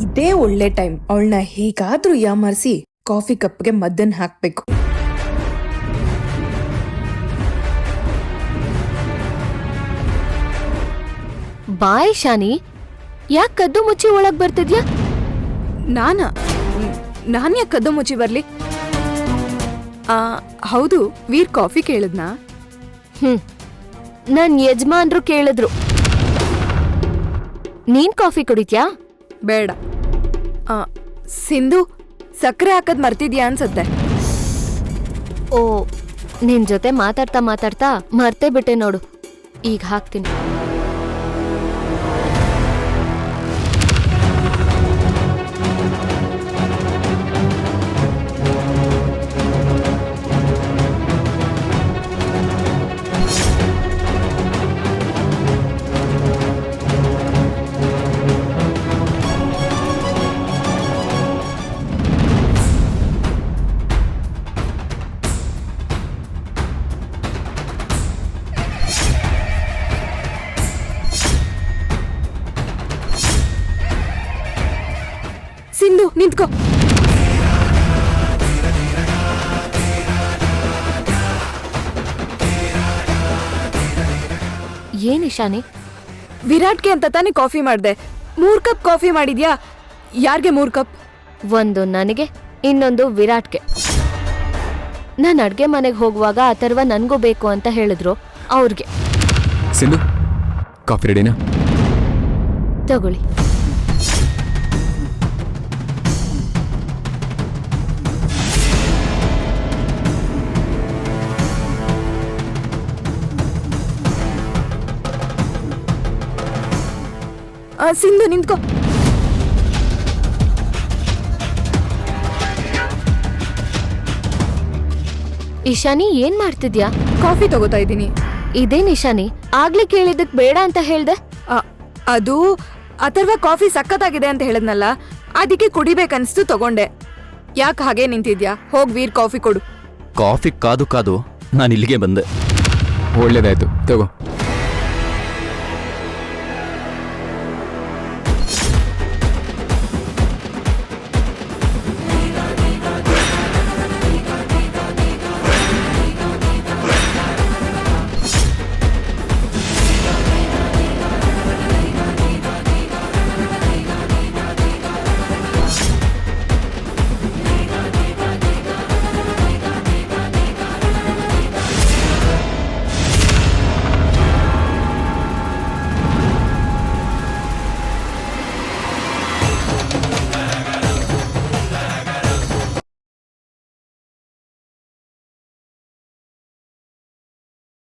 ಇದೇ ಒಳ್ಳೆ ಟೈಮ್. ಅವಳನ್ನ ಹೇಗಾದ್ರೂ ಯಾಮಾರಿಸಿ ಕಾಫಿ ಕಪ್ಗೆ ಮದ್ದನ್ ಹಾಕ್ಬೇಕು. ಬಾಯ್ ಶಾನಿ, ಯಾಕೆ ಕದ್ದು ಮುಚ್ಚಿ ಒಳಗ್ ಬರ್ತಿದ್ಯಾ? ನಾನ್ ಯಾಕೆ ಕದ್ದು ಮುಚ್ಚಿ ಬರ್ಲಿ? ಹೌದು, ವೀರ್ ಕಾಫಿ ಕೇಳಿದ್ನಾ? ನನ್ ಯಜಮಾನ್ರು ಕೇಳಿದ್ರು. ನೀನ್ ಕಾಫಿ ಕುಡಿತ್ಯಾ? ಬೇಡ. ಸಿಂಧು, ಸಕ್ಕರೆ ಹಾಕದ್ ಮರ್ತಿದ್ಯಾ ಅನ್ಸತ್ತೆ. ಓ, ನಿನ್ ಜೊತೆ ಮಾತಾಡ್ತಾ ಮಾತಾಡ್ತಾ ಮರ್ತೇ ಬಿಟ್ಟೆ ನೋಡು. ಈಗ ಹಾಕ್ತೀನಿ. ಸಿಂಧು, ನಿಂತ್ಕೋ. ಏನ್ ಇಶಾನಿ? ವಿರಾಟ್ಗೆ ಅಂತ ತಾನೇ ಕಾಫಿ ಮಾಡ್ದೆ. 3 ಕಪ್ ಕಾಫಿ ಮಾಡಿದ್ಯಾ? ಯಾರ್ಗೆ 3 ಕಪ್? ಒಂದು ನನಗೆ, ಇನ್ನೊಂದು ವಿರಾಟ್ಗೆ. ನಾನು ಅಡ್ಗೆ ಮನೆಗೆ ಹೋಗುವಾಗ ಅಥರ್ವ ನನ್ಗೂ ಬೇಕು ಅಂತ ಹೇಳಿದ್ರು, ಅವ್ರಿಗೆ. ಸಿಂಧು, ಕಾಫಿ ರೆಡಿನಾ? ತಗೊಳ್ಳಿ. ಸಿಂಧು, ನಿಂತ್ಕೋ. ಇಶಾನಿ, ಏನ್ ಮಾಡ್ತಿದ್ಯಾ? ಕಾಫಿ ತಗೋತಾ ಇದ್ದೀನಿ. ಇದೇನ್ ಇಶಾನಿ, ಆಗ್ಲೇ ಕೇಳಿದಕ್ ಬೇಡ ಅಂತ ಹೇಳ್ದೆ? ಅದು ಅಥರ್ವ ಕಾಫಿ ಸಖತ್ತಾಗಿದೆ ಅಂತ ಹೇಳದ್ನಲ್ಲ, ಅದಕ್ಕೆ ಕುಡಿಬೇಕನ್ಸ್ತು ತಗೊಂಡೆ. ಯಾಕೆ ಹಾಗೆ ನಿಂತಿದ್ಯಾ? ಹೋಗ್ ವೀರ್ ಕಾಫಿ ಕೊಡು. ಕಾಫಿ ಕಾದು ಕಾದು ನಾನು ಇಲ್ಲಿಗೆ ಬಂದೆ. ಒಳ್ಳೇದಾಯ್ತು, ತಗೋ.